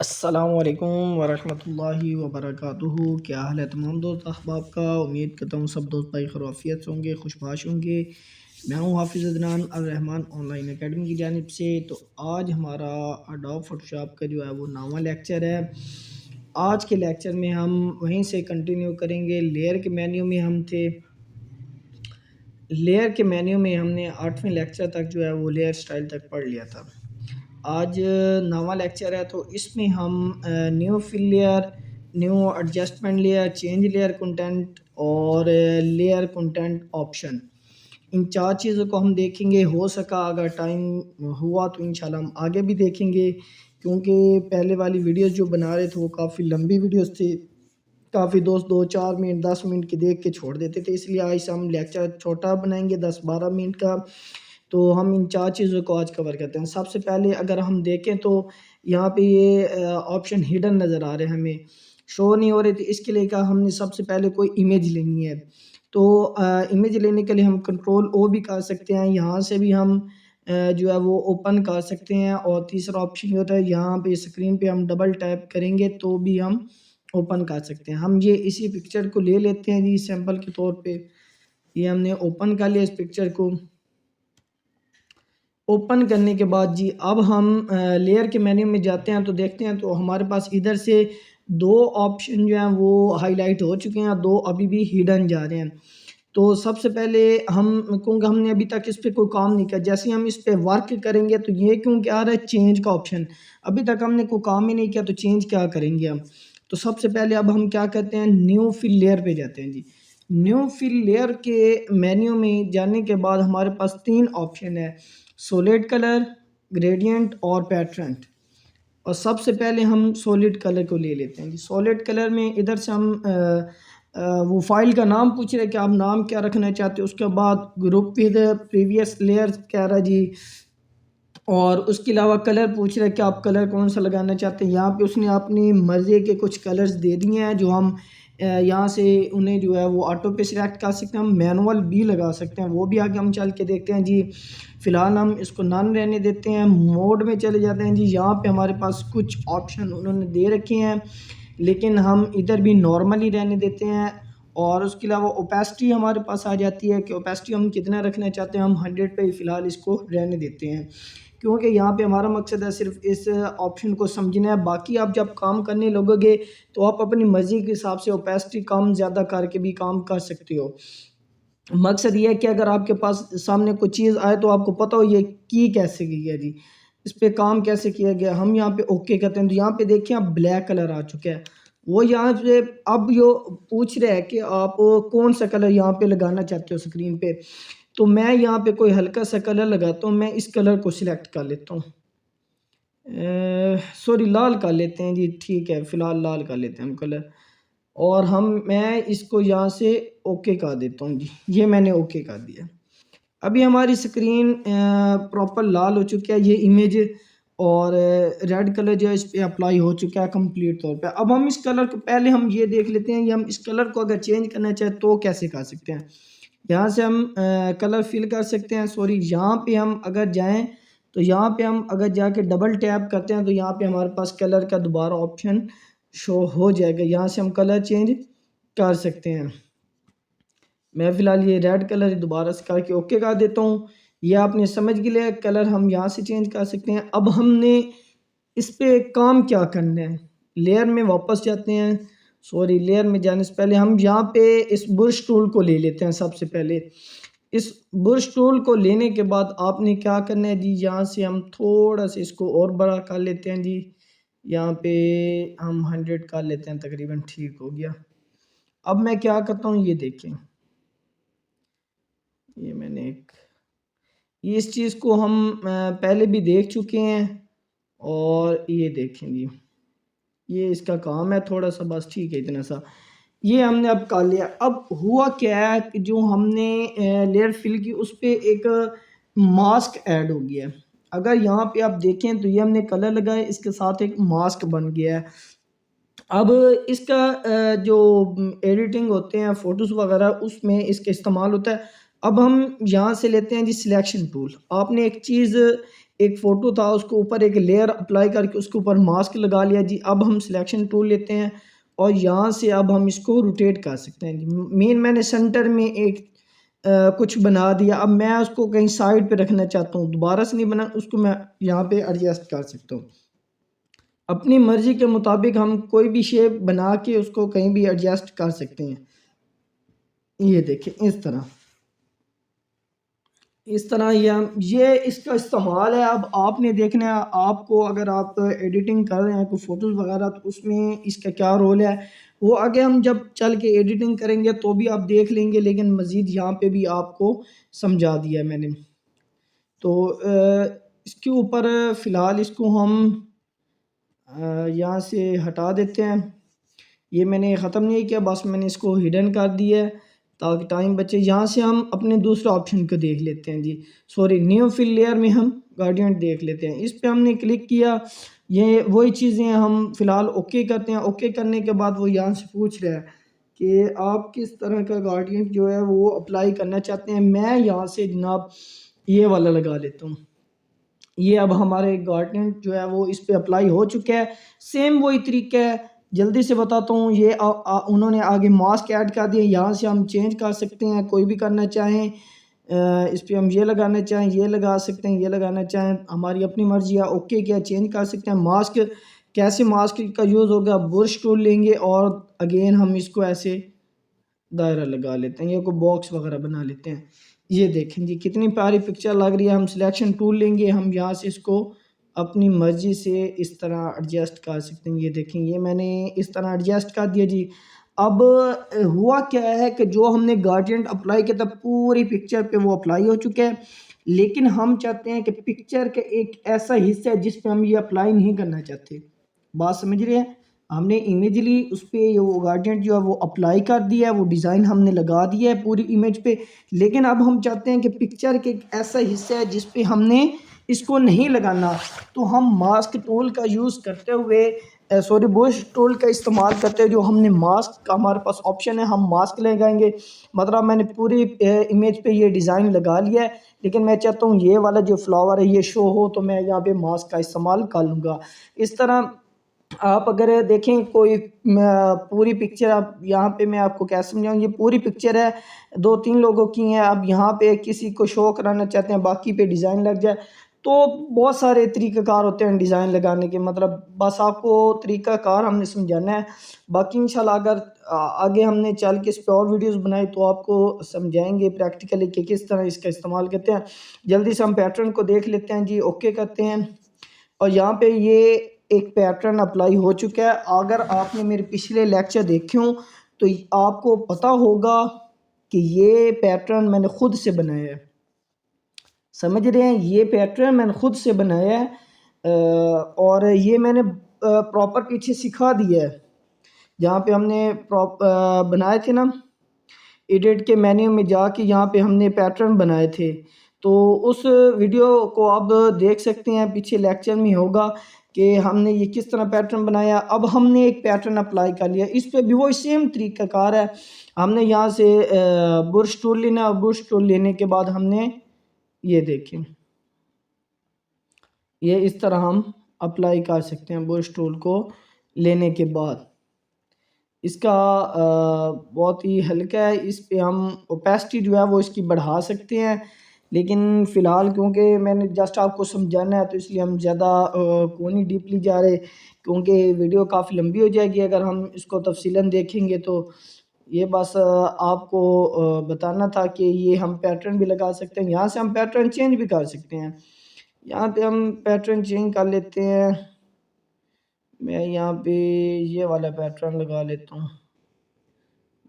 अस्सलामुअलैकुम वरहमतुल्लाहि वबरकातुहू। क्या हाल है तमाम दोस्त अहबाब का। उम्मीद करता हूँ सब दोस्त भाई खैरियत से होंगे, खुशबाश होंगे। मैं हूँ हाफिज़ अदनान अल रहमान ऑनलाइन एकेडमी की जानिब से। तो आज हमारा अडोब फोटोशॉप का जो है वो 9वां लेक्चर है। आज के लेक्चर में हम वहीं से कंटिन्यू करेंगे। लेयर के मेन्यू में हमने 8वें लेक्चर तक जो है वो लेयर स्टाइल तक पढ़ लिया था। आज 9वां लेक्चर है, तो इसमें हम new fill layer, new adjustment layer, change layer content और लेयर कंटेंट ऑप्शन, इन 4 चीज़ों को हम देखेंगे। हो सका अगर टाइम हुआ तो इंशाल्लाह हम आगे भी देखेंगे, क्योंकि पहले वाली वीडियोस जो बना रहे थे वो काफ़ी लंबी वीडियोस थी। काफ़ी दोस्त 2-4 मिनट 10 मिनट की देख के छोड़ देते थे, इसलिए आज हम लेक्चर छोटा बनाएंगे 10-12 मिनट का। तो हम इन 4 चीज़ों को आज कवर करते हैं। सबसे पहले अगर हम देखें तो यहाँ पे ये ऑप्शन हिडन नज़र आ रहे हैं, हमें शो नहीं हो रहे थे। इसके लिए क्या, हमने सबसे पहले कोई इमेज लेनी है। तो इमेज लेने के लिए हम कंट्रोल ओ भी कर सकते हैं, यहाँ से भी हम जो है वो ओपन कर सकते हैं। और तीसरा ऑप्शन ये होता है, यहाँ पे स्क्रीन पे हम डबल टैप करेंगे तो भी हम ओपन कर सकते हैं। हम ये इसी पिक्चर को ले लेते हैं जी सैंपल के तौर पे। ये हमने ओपन कर लिया इस पिक्चर को। ओपन करने के बाद जी अब हम लेयर के मेन्यू में जाते हैं, तो देखते हैं तो हमारे पास इधर से 2 ऑप्शन जो हैं वो हाईलाइट हो चुके हैं, 2 अभी भी हिडन जा रहे हैं। तो सबसे पहले हम, क्योंकि हमने अभी तक इस पे कोई काम नहीं किया, जैसे ही हम इस पे वर्क करेंगे तो ये क्योंकि आ रहा है चेंज का ऑप्शन। अभी तक हमने कोई काम ही नहीं किया तो चेंज क्या करेंगे हम। तो सबसे पहले अब हम क्या करते हैं, न्यू फिल लेयर पे जाते हैं जी। न्यू फिल लेयर के मेन्यू में जाने के बाद हमारे पास 3 ऑप्शन है, सॉलिड कलर, ग्रेडियंट और पैटर्न। और सबसे पहले हम सॉलिड कलर को ले लेते हैं जी। सॉलिड कलर में इधर से हम वो फाइल का नाम पूछ रहे हैं कि आप नाम क्या रखना चाहते हो। उसके बाद ग्रुप विद प्रीवियस लेयर कह रहा है जी। और उसके अलावा कलर पूछ रहा है कि आप कलर कौन सा लगाना चाहते हैं। यहाँ पे उसने अपनी मर्ज़ी के कुछ कलर्स दे दिए हैं, जो हम यहाँ से उन्हें जो है वो ऑटो पे सिलेक्ट कर सकते हैं। हम मैनुअल भी लगा सकते हैं, वो भी आगे हम चल के देखते हैं जी। फ़िलहाल हम इसको नन रहने देते हैं, मोड में चले जाते हैं जी। यहाँ पे हमारे पास कुछ ऑप्शन उन्होंने दे रखे हैं, लेकिन हम इधर भी नॉर्मल ही रहने देते हैं। और उसके अलावा ओपेसिटी हमारे पास आ जाती है कि ओपेसिटी हम कितना रखना चाहते हैं। हम 100 पे ही फ़िलहाल इसको रहने देते हैं, क्योंकि यहाँ पे हमारा मकसद है सिर्फ इस ऑप्शन को समझना है। बाकी आप जब काम करने लगोगे तो आप अपनी मर्ज़ी के हिसाब से ओपेसिटी कम ज़्यादा करके भी काम कर सकते हो। मकसद ये है कि अगर आपके पास सामने कोई चीज़ आए तो आपको पता हो ये की कैसे गई है जी, इस पे काम कैसे किया गया। हम यहाँ पे ओके करते हैं, तो यहाँ पे देखिए अब ब्लैक कलर आ चुका है। वो यहाँ से अब यो पूछ रहे हैं कि आप कौन सा कलर यहाँ पे लगाना चाहते हो स्क्रीन पे। तो मैं यहाँ पे कोई हल्का सा कलर लगाता हूँ, मैं इस कलर को सिलेक्ट कर लेता हूँ। सॉरी, लाल कर लेते हैं जी, ठीक है, फ़िलहाल लाल कर लेते हैं हम कलर। और मैं इसको यहाँ से ओके कर देता हूँ जी। ये मैंने ओके कर दिया। अभी हमारी स्क्रीन प्रॉपर लाल हो चुकी है, ये इमेज और रेड कलर जो है इस पे अप्लाई हो चुका है कंप्लीट तौर पे। अब हम इस कलर को पहले हम ये देख लेते हैं, ये हम इस कलर को अगर चेंज करना चाहें तो कैसे कर सकते हैं। यहाँ से हम कलर फिल कर सकते हैं। सॉरी, यहाँ पे हम अगर जाएं तो यहाँ पे हम अगर जाके डबल टैप करते हैं तो यहाँ पे हमारे पास कलर का दोबारा ऑप्शन शो हो जाएगा। यहाँ से हम कलर चेंज कर सकते हैं। मैं फ़िलहाल ये रेड कलर दोबारा से करके ओके कर देता हूँ। ये आपने समझ लिया, कलर हम यहाँ से चेंज कर सकते हैं। अब हमने इस पे काम क्या करना है, लेयर में वापस जाते हैं। सॉरी, लेयर में जाने से पहले हम यहाँ पे इस ब्रश टूल को ले लेते हैं। सबसे पहले इस ब्रश टूल को लेने के बाद आपने क्या करना है जी, यहाँ से हम थोड़ा सा इसको और बड़ा कर लेते हैं जी। यहाँ पे हम 100 कर लेते हैं, तकरीबन ठीक हो गया। अब मैं क्या करता हूँ, ये देखें, ये मैंने ये इस चीज़ को हम पहले भी देख चुके हैं। और ये देखें जी, ये इसका काम है थोड़ा सा, बस ठीक है, इतना सा। ये हमने अब कर लिया। अब हुआ क्या है कि जो हमने लेयर फिल की उस पे एक मास्क ऐड हो गया है। अगर यहाँ पे आप देखें तो ये हमने कलर लगाए, इसके साथ एक मास्क बन गया है। अब इसका जो एडिटिंग होते हैं फ़ोटोज़ वगैरह, उसमें इसका इस्तेमाल होता है। अब हम यहाँ से लेते हैं जी सिलेक्शन टूल। आपने एक चीज़ एक फ़ोटो था, उसके ऊपर एक लेयर अप्लाई करके उसके ऊपर मास्क लगा लिया जी। अब हम सिलेक्शन टूल लेते हैं और यहाँ से अब हम इसको रोटेट कर सकते हैं जी। मेन मैंने सेंटर में एक कुछ बना दिया, अब मैं उसको कहीं साइड पे रखना चाहता हूँ, दोबारा से नहीं बना, उसको मैं यहाँ पे एडजस्ट कर सकता हूँ। अपनी मर्ज़ी के मुताबिक हम कोई भी शेप बना के उसको कहीं भी एडजस्ट कर सकते हैं। ये देखें इस तरह ये इसका इस्तेमाल है। अब आपने देखना है, आपको अगर आप एडिटिंग कर रहे हैं कोई फ़ोटोज़ वगैरह, तो उसमें इसका क्या रोल है वो आगे हम जब चल के एडिटिंग करेंगे तो भी आप देख लेंगे, लेकिन मज़ीद यहाँ पे भी आपको समझा दिया है मैंने। तो इसके ऊपर फ़िलहाल इसको हम यहाँ से हटा देते हैं। ये मैंने ख़त्म नहीं किया, बस मैंने इसको हिडन कर दिया है ताकि टाइम बचे। यहाँ से हम अपने दूसरा ऑप्शन को देख लेते हैं जी, सॉरी न्यू फिल लेयर में हम ग्रेडिएंट देख लेते हैं। इस पे हमने क्लिक किया, ये वही चीज़ें हम फ़िलहाल ओके करते हैं। ओके करने के बाद वो यहाँ से पूछ रहा है कि आप किस तरह का ग्रेडिएंट जो है वो अप्लाई करना चाहते हैं। मैं यहाँ से जनाब ये वाला लगा लेता हूँ। ये अब हमारे ग्रेडिएंट जो है वो इस पे अप्लाई हो चुका है। सेम वही तरीका है, जल्दी से बताता हूँ। ये उन्होंने आगे मास्क ऐड कर दिए, यहाँ से हम चेंज कर सकते हैं, कोई भी करना चाहें। इस पे हम ये लगाना चाहें ये लगा सकते हैं, ये लगाना चाहें हमारी अपनी मर्ज़ी है। ओके क्या चेंज कर सकते हैं। मास्क कैसे मास्क का यूज़ होगा, ब्रश टूल लेंगे और अगेन हम इसको ऐसे दायरा लगा लेते हैं, ये कोई बॉक्स वगैरह बना लेते हैं। ये देखें जी कितनी प्यारी पिक्चर लग रही है। हम सिलेक्शन टूल लेंगे, हम यहाँ से इसको अपनी मर्ज़ी से इस तरह एडजस्ट कर सकते हैं। ये देखें ये मैंने इस तरह एडजस्ट कर दिया जी। अब हुआ क्या है कि जो हमने ग्रेडिएंट अप्लाई किया था पूरी पिक्चर पे वो अप्लाई हो चुका है, लेकिन हम चाहते हैं कि पिक्चर का एक ऐसा हिस्सा है जिस पे हम ये अप्लाई नहीं करना चाहते। बात समझ रहे हैं। हमने इमेजली उस पे वो ग्रेडिएंट जो है वो अप्लाई कर दिया है, वो डिज़ाइन हमने लगा दिया है पूरी इमेज पे, लेकिन अब हम चाहते हैं कि पिक्चर के एक ऐसा हिस्सा है जिस पे हमने इसको नहीं लगाना। तो हम मास्क टूल का यूज़ करते हुए सॉरी ब्रश टूल का इस्तेमाल करते हुए जो हमने मास्क का हमारे पास ऑप्शन है, हम मास्क लगाएंगे। मतलब मैंने पूरी इमेज पे ये डिज़ाइन लगा लिया है, लेकिन मैं चाहता हूँ ये वाला जो फ्लावर है ये शो हो, तो मैं यहाँ पे मास्क का इस्तेमाल कर लूँगा। इस तरह आप अगर देखें कोई पूरी पिक्चर, आप यहाँ पे मैं आपको क्या समझाऊँ, ये पूरी पिक्चर है 2-3 लोगों की है। अब यहाँ पे किसी को शो कराना चाहते हैं, बाकी पे डिज़ाइन लग जाए, तो बहुत सारे तरीक़ाकार होते हैं डिज़ाइन लगाने के। मतलब बस आपको तरीक़ाकार हमने समझाना है। बाकी इंशाल्लाह अगर आगे हमने चल के इस पे और वीडियोज़ बनाई तो आपको समझाएंगे प्रैक्टिकली कि किस तरह इसका इस्तेमाल करते हैं। जल्दी से हम पैटर्न को देख लेते हैं जी, ओके करते हैं और यहाँ पे ये एक पैटर्न अप्लाई हो चुका है। अगर आपने मेरे पिछले लेक्चर देखे हों तो आपको पता होगा कि ये पैटर्न मैंने ख़ुद से बनाया है। समझ रहे हैं, ये पैटर्न मैंने ख़ुद से बनाया है और ये मैंने प्रॉपर पीछे सिखा दिया है। जहाँ पे हमने बनाए थे ना, एडिट के मेन्यू में जाके यहाँ पे हमने पैटर्न बनाए थे, तो उस वीडियो को आप देख सकते हैं, पीछे लेक्चर में होगा कि हमने ये किस तरह पैटर्न बनाया। अब हमने एक पैटर्न अप्लाई कर लिया, इस पे भी वही सेम तरीक़ाकार है। हमने यहाँ से ब्रश टूल लेना है, ब्रश टूल लेने के बाद हमने ये देखें ये इस तरह हम अप्लाई कर सकते हैं ब्रश टूल को लेने के बाद। इसका बहुत ही हल्का है, इस पे हम ओपेसिटी जो है वो इसकी बढ़ा सकते हैं, लेकिन फ़िलहाल क्योंकि मैंने जस्ट आपको समझाना है तो इसलिए हम ज़्यादा को नहीं डीपली जा रहे, क्योंकि वीडियो काफ़ी लंबी हो जाएगी अगर हम इसको तफसीलन देखेंगे। तो ये बस आपको बताना था कि ये हम पैटर्न भी लगा सकते हैं, यहाँ से हम पैटर्न चेंज भी कर सकते हैं। यहाँ पे हम पैटर्न चेंज कर लेते हैं, मैं यहाँ पे ये वाला पैटर्न लगा लेता हूँ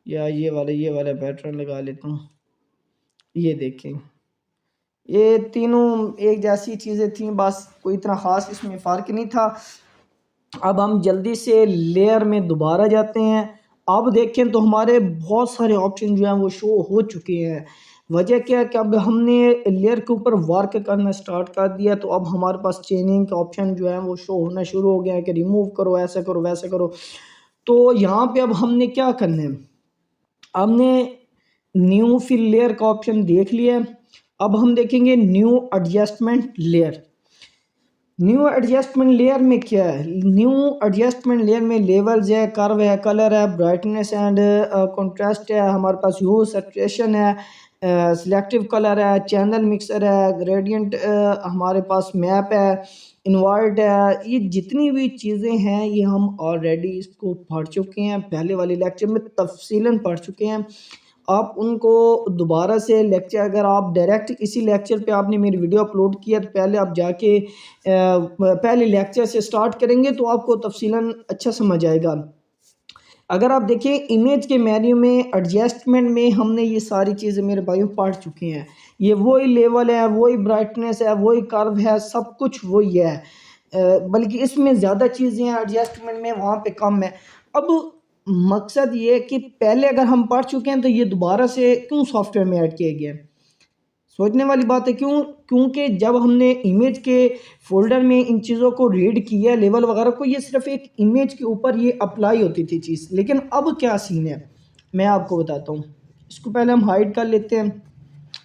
या ये वाला पैटर्न लगा लेता हूँ। ये देखें ये तीनों एक जैसी चीज़ें थी, बस कोई इतना ख़ास इसमें फ़र्क नहीं था। अब हम जल्दी से लेयर में दोबारा जाते हैं। अब देखें तो हमारे बहुत सारे ऑप्शन जो हैं वो शो हो चुके हैं। वजह क्या है कि अब हमने लेयर के ऊपर वर्क करना स्टार्ट कर दिया, तो अब हमारे पास चेंजिंग का ऑप्शन जो है वो शो होना शुरू हो गया है कि रिमूव करो, ऐसा करो, वैसा करो। तो यहाँ पे अब हमने क्या करना है, हमने न्यू फिल लेयर का ऑप्शन देख लिया है। अब हम देखेंगे new adjustment layer. New adjustment layer में क्या है, न्यू एडजस्टमेंट लेयर में लेवल्स है, कर्व है, कलर है, ब्राइटनेस एंड कंट्रास्ट है, हमारे पास ह्यू, सैचुरेशन है, सिलेक्टिव कलर है, चैनल मिक्सर है, ग्रेडियंट, हमारे पास मैप है, इन्वर्ट है। ये जितनी भी चीज़ें हैं ये हम ऑलरेडी इसको पढ़ चुके हैं, पहले वाले लेक्चर में तफसीलन पढ़ चुके हैं। आप उनको दोबारा से लेक्चर, अगर आप डायरेक्ट इसी लेक्चर पे आपने मेरी वीडियो अपलोड किया तो पहले आप जाके पहले लेक्चर से स्टार्ट करेंगे तो आपको तफसीलन अच्छा समझ आएगा। अगर आप देखें इमेज के मेन्यू में एडजस्टमेंट में हमने ये सारी चीज़ें मेरे भाइयों पढ़ चुके हैं। ये वही लेवल है, वही ब्राइटनेस है, वही कर्व है, सब कुछ वही है। बल्कि इसमें ज़्यादा चीज़ें हैं एडजस्टमेंट में, वहाँ पे कम है। अब मकसद ये है कि पहले अगर हम पढ़ चुके हैं तो ये दोबारा से क्यों सॉफ्टवेयर में ऐड किए गए हैं। सोचने वाली बात है क्यों, क्योंकि जब हमने इमेज के फ़ोल्डर में इन चीज़ों को रीड किया लेवल वगैरह को, ये सिर्फ एक इमेज के ऊपर ये अप्लाई होती थी चीज़। लेकिन अब क्या सीन है मैं आपको बताता हूँ। इसको पहले हम हाइड कर लेते हैं।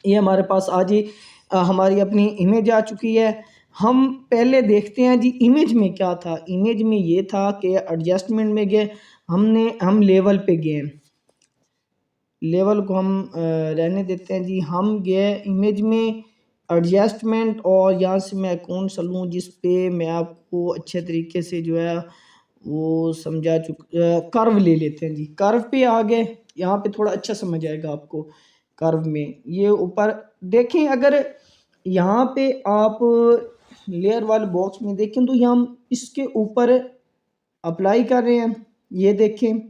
ये हमारे पास आज ही हमारी अपनी इमेज आ चुकी है। हम पहले देखते हैं जी इमेज में क्या था। इमेज में ये था कि एडजस्टमेंट में गए, हम लेवल पे गए, लेवल को हम रहने देते हैं जी। हम गए इमेज में एडजस्टमेंट, और यहाँ से मैं कौन सा लूँ जिस पे मैं आपको अच्छे तरीके से जो है वो समझा कर्व ले लेते हैं जी। कर्व पे आ गए, यहाँ पे थोड़ा अच्छा समझ आएगा आपको। कर्व में ये ऊपर देखें, अगर यहाँ पे आप लेयर वाले बॉक्स में देखें तो यहाँ हम इसके ऊपर अप्लाई कर रहे हैं। ये देखें,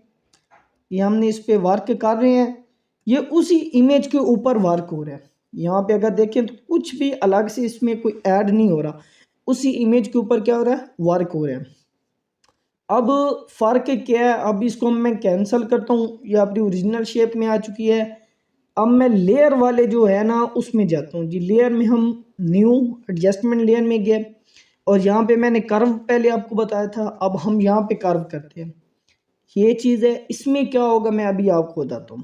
ये हमने इस पे वर्क कर रहे हैं, ये उसी इमेज के ऊपर वर्क हो रहा है। यहाँ पे अगर देखें तो कुछ भी अलग से इसमें कोई ऐड नहीं हो रहा, उसी इमेज के ऊपर क्या हो रहा है, वर्क हो रहा है। अब फ़र्क क्या है, अब इसको मैं कैंसिल करता हूँ, ये अपनी ओरिजिनल शेप में आ चुकी है। अब मैं लेयर वाले जो है ना उसमें जाता हूँ जी। लेयर में हम न्यू एडजस्टमेंट लेयर में गए, और यहाँ पे मैंने कर्व पहले आपको बताया था, अब हम यहाँ पे कर्व करते हैं। ये चीज़ है, इसमें क्या होगा मैं अभी आपको बताता हूँ।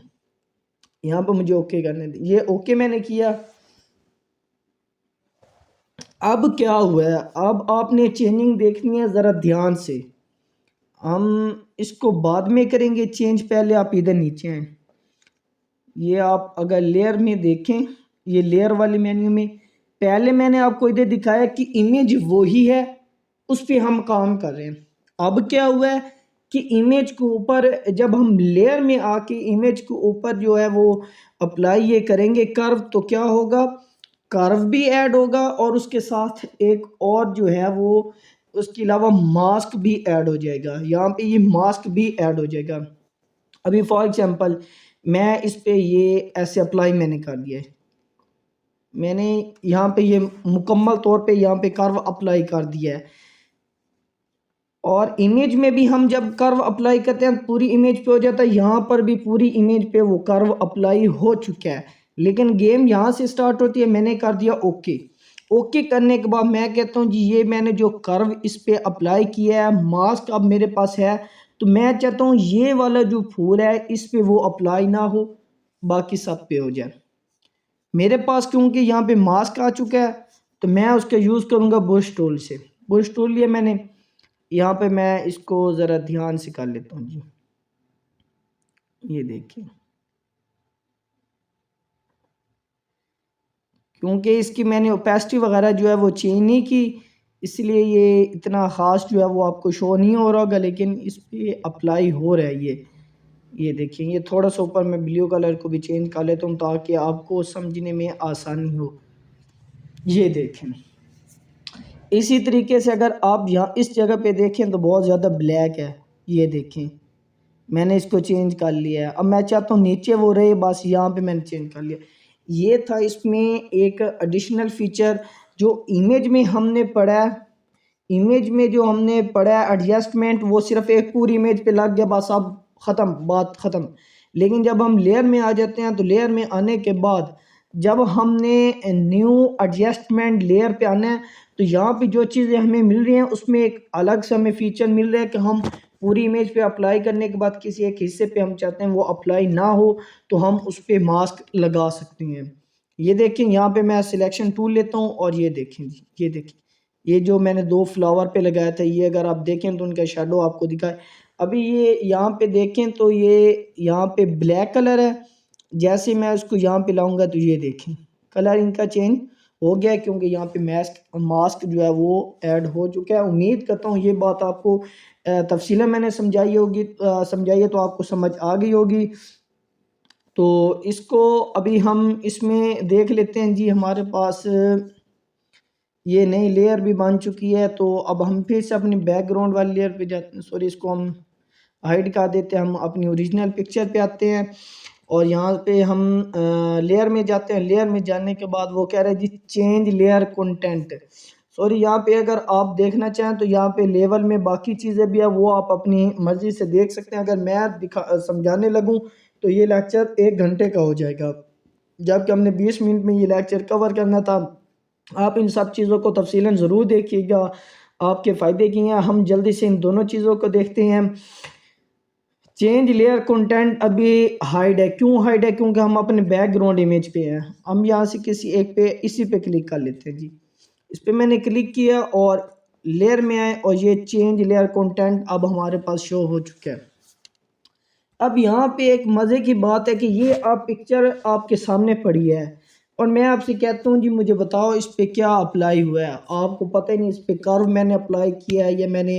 यहाँ पर मुझे ओके करने दें, ये ओके मैंने किया। अब क्या हुआ है, अब आपने चेंजिंग देखनी है ज़रा ध्यान से। हम इसको बाद में करेंगे चेंज, पहले आप इधर नीचे आए। ये आप अगर लेयर में देखें, ये लेयर वाले मेन्यू में पहले मैंने आपको इधर दिखाया कि इमेज वही है, उस पर हम काम कर रहे हैं। अब क्या हुआ है कि इमेज के ऊपर जब हम लेयर में आके इमेज के ऊपर जो है वो अप्लाई ये करेंगे कर्व, तो क्या होगा, कर्व भी ऐड होगा और उसके साथ एक और जो है वो उसके अलावा मास्क भी ऐड हो जाएगा। यहाँ पे ये मास्क भी ऐड हो जाएगा। अभी फॉर एग्जांपल मैं इस पे ये ऐसे अप्लाई मैंने कर दिया है, मैंने यहाँ पे ये मुकम्मल तौर पे यहाँ पे कर्व अप्लाई कर दिया है। और इमेज में भी हम जब कर्व अप्लाई करते हैं पूरी इमेज पे हो जाता है, यहाँ पर भी पूरी इमेज पे वो कर्व अप्लाई हो चुका है। लेकिन गेम यहाँ से स्टार्ट होती है, मैंने कर दिया ओके। ओके करने के बाद मैं कहता हूँ जी ये मैंने जो कर्व इस पे अप्लाई किया है, मास्क अब मेरे पास है, तो मैं चाहता हूँ ये वाला जो फूल है इस पे वो अप्लाई ना हो, बाकी सब पे हो जाए। मेरे पास क्योंकि यहाँ पे मास्क आ चुका है तो मैं उसका यूज़ करूँगा बुश टूल से। बुश टूल लिया मैंने, यहाँ पे मैं इसको ज़रा ध्यान से कर लेता हूँ जी। ये देखिए, क्योंकि इसकी मैंने ओपेसिटी वगैरह जो है वो चेंज नहीं की, इसलिए ये इतना ख़ास जो है वो आपको शो नहीं हो रहा होगा, लेकिन इस पे अप्लाई हो रहा है ये देखिए। ये थोड़ा सा ऊपर मैं ब्लू कलर को भी चेंज कर लेता हूँ ताकि आपको समझने में आसानी हो। ये देखें, इसी तरीके से अगर आप यहाँ इस जगह पे देखें तो बहुत ज़्यादा ब्लैक है। ये देखें, मैंने इसको चेंज कर लिया है। अब मैं चाहता हूँ नीचे वो रहे, बस यहाँ पे मैंने चेंज कर लिया। ये था इसमें एक एडिशनल फीचर जो इमेज में हमने पढ़ा है। इमेज में जो हमने पढ़ा है एडजस्टमेंट, वो सिर्फ एक पूरी इमेज पे लग गया, बस अब ख़त्म, बात ख़त्म। लेकिन जब हम लेयर में आ जाते हैं तो लेयर में आने के बाद जब हमने न्यू एडजस्टमेंट लेयर पे आना है तो यहाँ पे जो चीज़ें हमें मिल रही हैं उसमें एक अलग से हमें फीचर मिल रहा है कि हम पूरी इमेज पे अप्लाई करने के बाद किसी एक हिस्से पे हम चाहते हैं वो अप्लाई ना हो तो हम उस पर मास्क लगा सकते हैं। ये देखें, यहाँ पे मैं सिलेक्शन टूल लेता हूँ और ये देखें जी, ये देखें ये जो मैंने दो फ्लावर पे लगाया था, ये अगर आप देखें तो उनका शेडो आपको दिखा है। अभी ये यहाँ पे देखें तो ये यहाँ पे ब्लैक कलर है, जैसे मैं उसको यहाँ पे लाऊंगा तो ये देखें कलर इनका चेंज हो गया है, क्योंकि यहाँ पे मास्क जो है वो ऐड हो चुका है। उम्मीद करता हूँ ये बात आपको तफसीलन मैंने समझाई होगी, समझाई है तो आपको समझ आ गई होगी। तो इसको अभी हम इसमें देख लेते हैं जी। हमारे पास ये नई लेयर भी बन चुकी है, तो अब हम फिर से अपनी बैकग्राउंड वाली लेयर पे जाते हैं। सॉरी, इसको हम हाइड कर देते हैं, हम अपनी ओरिजिनल पिक्चर पे आते हैं और यहाँ पे हम लेयर में जाते हैं। लेयर में जाने के बाद वो कह रहा है जी चेंज लेयर कंटेंट। सॉरी, यहाँ पे अगर आप देखना चाहें तो यहाँ पे लेवल में बाकी चीज़ें भी है, वो आप अपनी मर्ज़ी से देख सकते हैं। अगर मैं समझाने लगूँ तो ये लेक्चर 1 घंटे का हो जाएगा, जबकि हमने 20 मिनट में ये लेक्चर कवर करना था। आप इन सब चीज़ों को तफसीलन ज़रूर देखिएगा, आपके फ़ायदे की हैं। हम जल्दी से इन दोनों चीज़ों को देखते हैं। चेंज लेयर कंटेंट अभी हाइड है, क्यों हाइड है? क्योंकि हम अपने बैकग्राउंड इमेज पे हैं। हम यहाँ से किसी एक पे इसी पे क्लिक कर लेते हैं जी। इस पे मैंने क्लिक किया और लेयर में आए और ये चेंज लेयर कंटेंट अब हमारे पास शो हो चुका है। अब यहाँ पे एक मज़े की बात है कि ये आप पिक्चर आपके सामने पड़ी है और मैं आपसे कहता हूँ जी मुझे बताओ इस पे क्या अप्लाई हुआ है। आपको पता ही नहीं, इस पे कर्व मैंने अप्लाई किया है या मैंने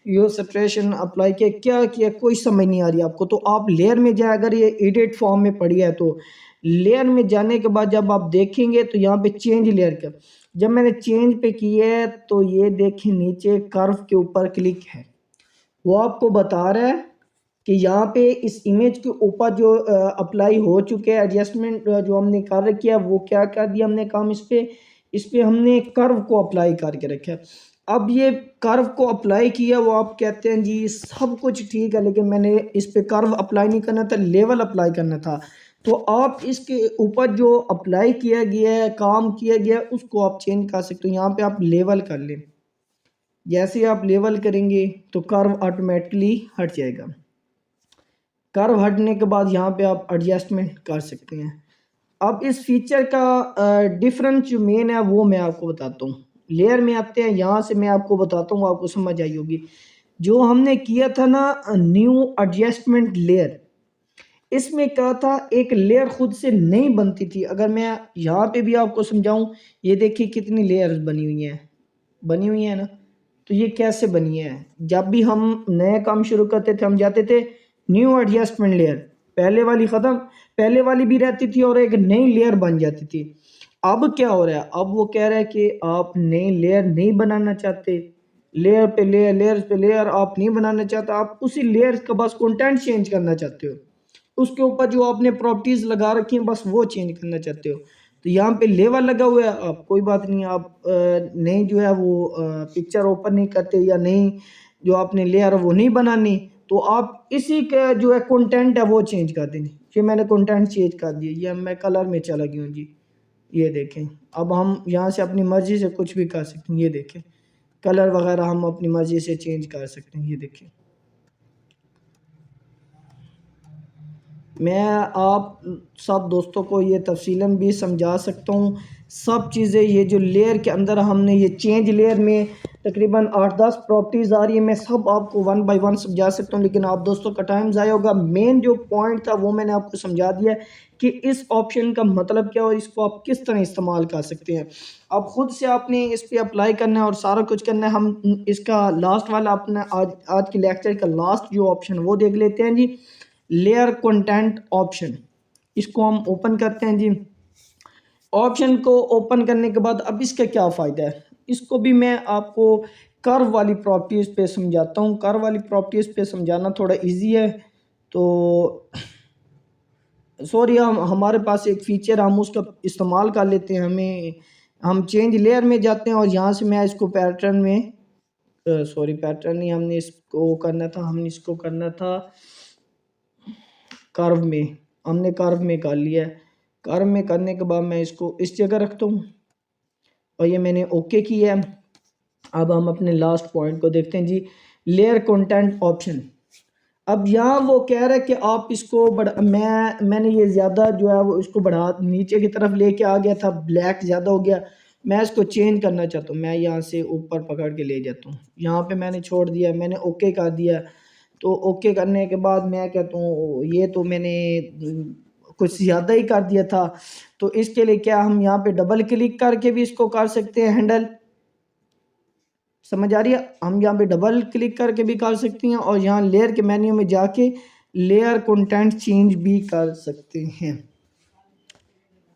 इलस्ट्रेशन अप्लाई किया, क्या किया कोई समझ नहीं आ रही आपको। तो आप लेयर में जाए, अगर ये एडिट फॉर्म में पड़ी है तो लेयर में जाने के बाद जब आप देखेंगे तो यहाँ पे चेंज लेयर का जब मैंने चेंज पे किया है तो ये देखें नीचे कर्व के ऊपर क्लिक है, वो आपको बता रहा है कि यहाँ पे इस इमेज के ऊपर जो अप्लाई हो चुके हैं एडजस्टमेंट जो हमने कर रखी है, वो क्या कर दिया हमने काम इस पे हमने कर्व को अप्लाई करके रखा है। अब ये कर्व को अप्लाई किया, वो आप कहते हैं जी सब कुछ ठीक है, लेकिन मैंने इस पे कर्व अप्लाई नहीं करना था, लेवल अप्लाई करना था। तो आप इसके ऊपर जो अप्लाई किया गया है, काम किया गया है, उसको आप चेंज कर सकते हो। यहाँ पे आप लेवल कर लें, जैसे आप लेवल करेंगे तो कर्व ऑटोमेटिकली हट जाएगा। कर्व हटने के बाद यहाँ पे आप एडजस्टमेंट कर सकते हैं। अब इस फीचर का डिफरेंस जो मेन है वो मैं आपको बताता हूँ। लेयर में आते हैं, यहाँ से मैं आपको बताता हूँ, आपको समझ आई होगी। जो हमने किया था ना न्यू एडजस्टमेंट लेयर, इसमें क्या था एक लेयर खुद से नहीं बनती थी। अगर मैं यहाँ पे भी आपको समझाऊँ, ये देखिए कितनी लेयर्स बनी हुई है ना। तो ये कैसे बनी है? जब भी हम नया काम शुरू करते थे हम जाते थे न्यू एडजस्टमेंट लेयर, पहले वाली ख़त्म, पहले वाली भी रहती थी और एक नई लेयर बन जाती थी। अब क्या हो रहा है? अब वो कह रहा है कि आप नई लेयर नहीं बनाना चाहते, लेयर पे लेयर, लेयर्स पे लेयर आप नहीं बनाना चाहते, आप उसी लेयर का बस कंटेंट चेंज करना चाहते हो, उसके ऊपर जो आपने प्रॉपर्टीज लगा रखी हैं बस वो चेंज करना चाहते हो। तो यहाँ पे लेवल लगा हुआ है, आप कोई बात नहीं, आप नहीं जो है वो पिक्चर ओपन नहीं करते या नहीं जो आपने लेयर वो नहीं बनानी, तो आप इसी का जो है कंटेंट है वो चेंज कर देंगे। ये मैंने कंटेंट चेंज कर दिया, ये मैं कलर में चला गया हूँ जी। ये देखें, अब हम यहाँ से अपनी मर्ज़ी से कुछ भी कर सकते हैं। ये देखें कलर वगैरह हम अपनी मर्ज़ी से चेंज कर सकते हैं। ये देखें, मैं आप सब दोस्तों को ये तफसीलन भी समझा सकता हूँ सब चीज़ें। ये जो लेयर के अंदर हमने ये चेंज लेयर में तकरीबन 8-10 प्रॉपर्टीज़ आ रही है, मैं सब आपको वन बाय वन समझा सकता हूँ, लेकिन आप दोस्तों का टाइम ज़ाया होगा। मेन जो पॉइंट था वो मैंने आपको समझा दिया है कि इस ऑप्शन का मतलब क्या है और इसको आप किस तरह इस्तेमाल कर सकते हैं। अब ख़ुद से आपने इस पर अप्लाई करना है और सारा कुछ करना है। हम इसका लास्ट वाला अपना आज के लेक्चर का लास्ट जो ऑप्शन वो देख लेते हैं जी, लेयर कंटेंट ऑप्शन। इसको हम ओपन करते हैं जी। ऑप्शन को ओपन करने के बाद अब इसका क्या फ़ायदा है, इसको भी मैं आपको कर्व वाली प्रॉपर्टीज़ पे समझाता हूँ। कर्व वाली प्रॉपर्टीज़ पे समझाना थोड़ा इजी है। तो सॉरी, हम हमारे पास एक फ़ीचर हम उसका इस्तेमाल कर लेते हैं। हम चेंज लेयर में जाते हैं और यहाँ से मैं इसको पैटर्न में सॉरी पैटर्न नहीं, हमने इसको करना था, हमने इसको करना था कर्व में, हमने कर्व में कर लिया है। कर्व में करने के बाद मैं इसको इस जगह रखता हूँ और ये मैंने ओके किया है। अब हम अपने लास्ट पॉइंट को देखते हैं जी, लेयर कंटेंट ऑप्शन। अब यहाँ वो कह रहा है कि आप इसको मैंने ये ज़्यादा जो है वो इसको बढ़ा नीचे की तरफ लेके आ गया था, ब्लैक ज़्यादा हो गया, मैं इसको चेंज करना चाहता हूँ, मैं यहाँ से ऊपर पकड़ के ले जाता हूँ, यहाँ पे मैंने छोड़ दिया, मैंने ओके कर दिया। तो ओके करने के बाद मैं कहता हूँ ये तो मैंने कुछ ज़्यादा ही कर दिया था। तो इसके लिए क्या हम यहाँ पे डबल क्लिक करके भी इसको कर सकते हैं हैंडल, समझ आ रही है? हम यहाँ पे डबल क्लिक करके भी कर सकते हैं और यहाँ लेयर के मेन्यू में जाके लेयर कंटेंट चेंज भी कर सकते हैं।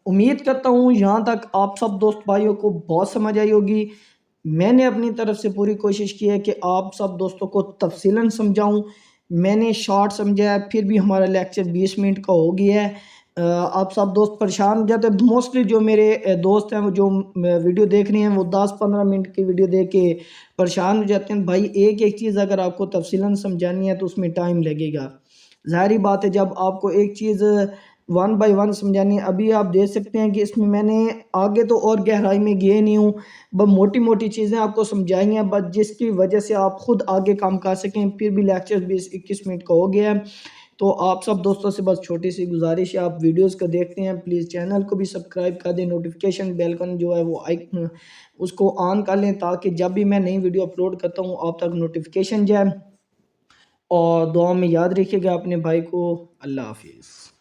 उम्मीद करता हूँ यहाँ तक आप सब दोस्त भाइयों को बहुत समझ आई होगी। मैंने अपनी तरफ से पूरी कोशिश की है कि आप सब दोस्तों को तफसीलन समझाऊँ। मैंने शॉर्ट समझा है, फिर भी हमारा लेक्चर 20 मिनट का हो गया है। आप सब दोस्त परेशान हो जाते हैं, मोस्टली जो मेरे दोस्त हैं वो जो वीडियो देख रहे हैं वो 10-15 मिनट की वीडियो देख के परेशान हो जाते हैं। भाई एक एक चीज़ अगर आपको तफसीलन समझानी है तो उसमें टाइम लगेगा। ज़ाहिर बात है जब आपको एक चीज़ वन बाय वन समझानी है। अभी आप देख सकते हैं कि इसमें मैंने आगे तो और गहराई में गए नहीं हूँ, बस मोटी मोटी चीज़ें आपको समझाई हैं, बस जिसकी वजह से आप खुद आगे काम कर सकें। फिर भी लेक्चर 20-21 मिनट का हो गया है। तो आप सब दोस्तों से बस छोटी सी गुजारिश है, आप वीडियोस को देखते हैं प्लीज़ चैनल को भी सब्सक्राइब कर दें, नोटिफिकेशन बेल कन जो है वो उसको ऑन कर लें ताकि जब भी मैं नई वीडियो अपलोड करता हूँ आप तक नोटिफिकेशन जाए। और दुआ में याद रखिएगा अपने भाई को। अल्लाह हाफिज़।